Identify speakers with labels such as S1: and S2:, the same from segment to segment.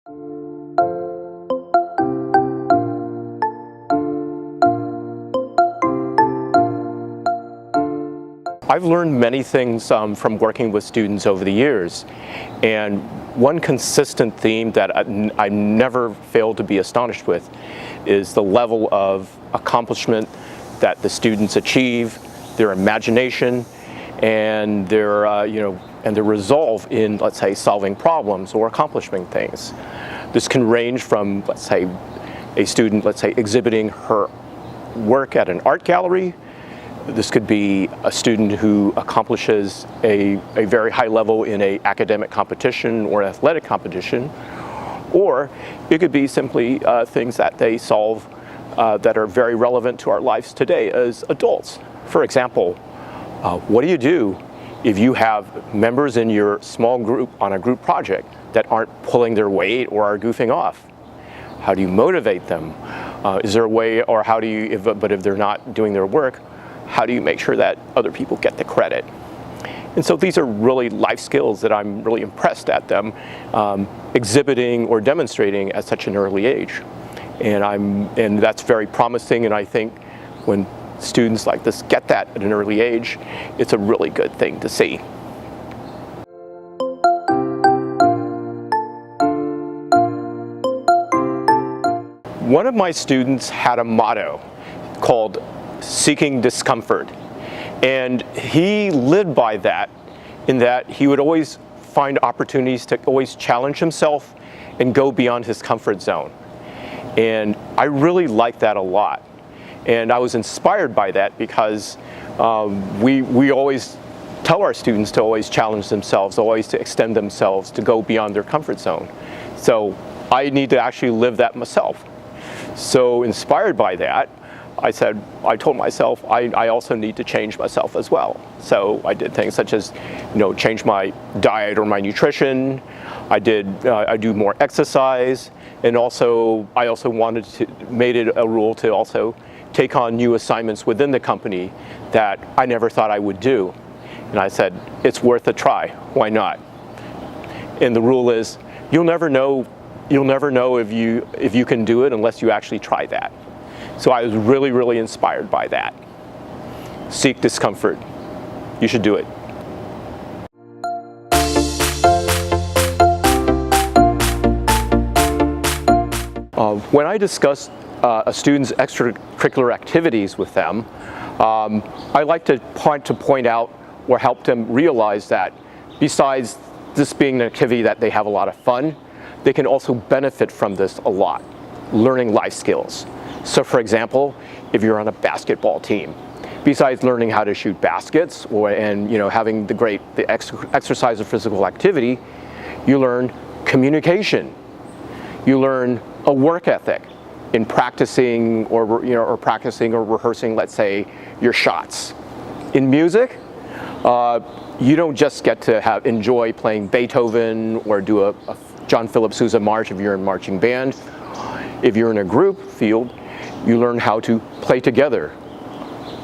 S1: I've learned many things from working with students over the years, and one consistent theme that I never fail to be astonished with is the level of accomplishment that the students achieve, their imagination, and their and their resolve in, let's say, solving problems or accomplishing things. This can range from, let's say, a student, let's say, exhibiting her work at an art gallery. This could be a student who accomplishes a very high level in an academic competition or an athletic competition, or it could be simply things that they solve that are very relevant to our lives today as adults. For example, what do you do if you have members in your small group on a group project that aren't pulling their weight or are goofing off? How do you motivate them? Is there a way, or how do you, if they're not doing their work, how do you make sure that other people get the credit? And so these are really life skills that I'm really impressed at them exhibiting or demonstrating at such an early age. And that's very promising, and I think when students like this get that at an early age, it's a really good thing to see. One of my students had a motto called seeking discomfort, and he lived by that, in that he would always find opportunities to always challenge himself and go beyond his comfort zone. And I really like that a lot, and I was inspired by that because we always tell our students to always challenge themselves, always to extend themselves, to go beyond their comfort zone. So I need to actually live that myself. So inspired by that, I told myself I also need to change myself as well. So I did things such as, change my diet or my nutrition. I do more exercise, and I also made it a rule to also take on new assignments within the company that I never thought I would do. And I said, it's worth a try. Why not? And the rule is, you'll never know if you can do it unless you actually try that. So I was really, really inspired by that. Seek discomfort. You should do it. When I discuss a student's extracurricular activities with them, I like to point out or help them realize that besides this being an activity that they have a lot of fun, they can also benefit from this a lot, learning life skills. So for example, if you're on a basketball team, besides learning how to shoot baskets and having the exercise of physical activity, you learn communication. You learn a work ethic in practicing or rehearsing, let's say, your shots. In music, you don't just get to enjoy playing Beethoven or do a John Philip Sousa march if you're in marching band. If you're in a group field, you learn how to play together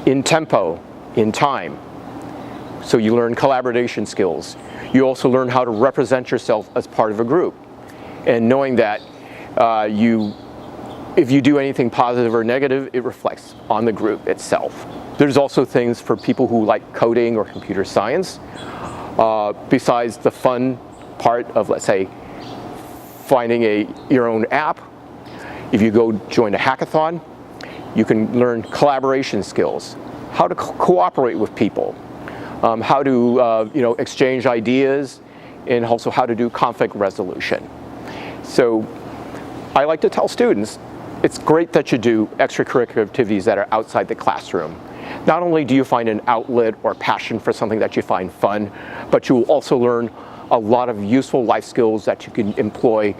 S1: in tempo, in time. So you learn collaboration skills. You also learn how to represent yourself as part of a group, and knowing that if you do anything positive or negative, it reflects on the group itself. There's also things for people who like coding or computer science. Besides the fun part of, let's say, finding your own app, if you go join a hackathon, you can learn collaboration skills, how to cooperate with people, how to exchange ideas, and also how to do conflict resolution. So I like to tell students, it's great that you do extracurricular activities that are outside the classroom. Not only do you find an outlet or passion for something that you find fun, but you will also learn a lot of useful life skills that you can employ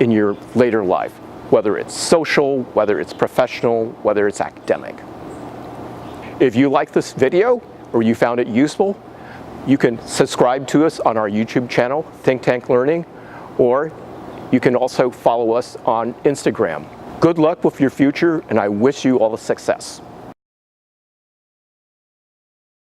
S1: in your later life, whether it's social, whether it's professional, whether it's academic. If you like this video or you found it useful, you can subscribe to us on our YouTube channel, ThinkTank Learning, or you can also follow us on Instagram. Good luck with your future, and I wish you all the success.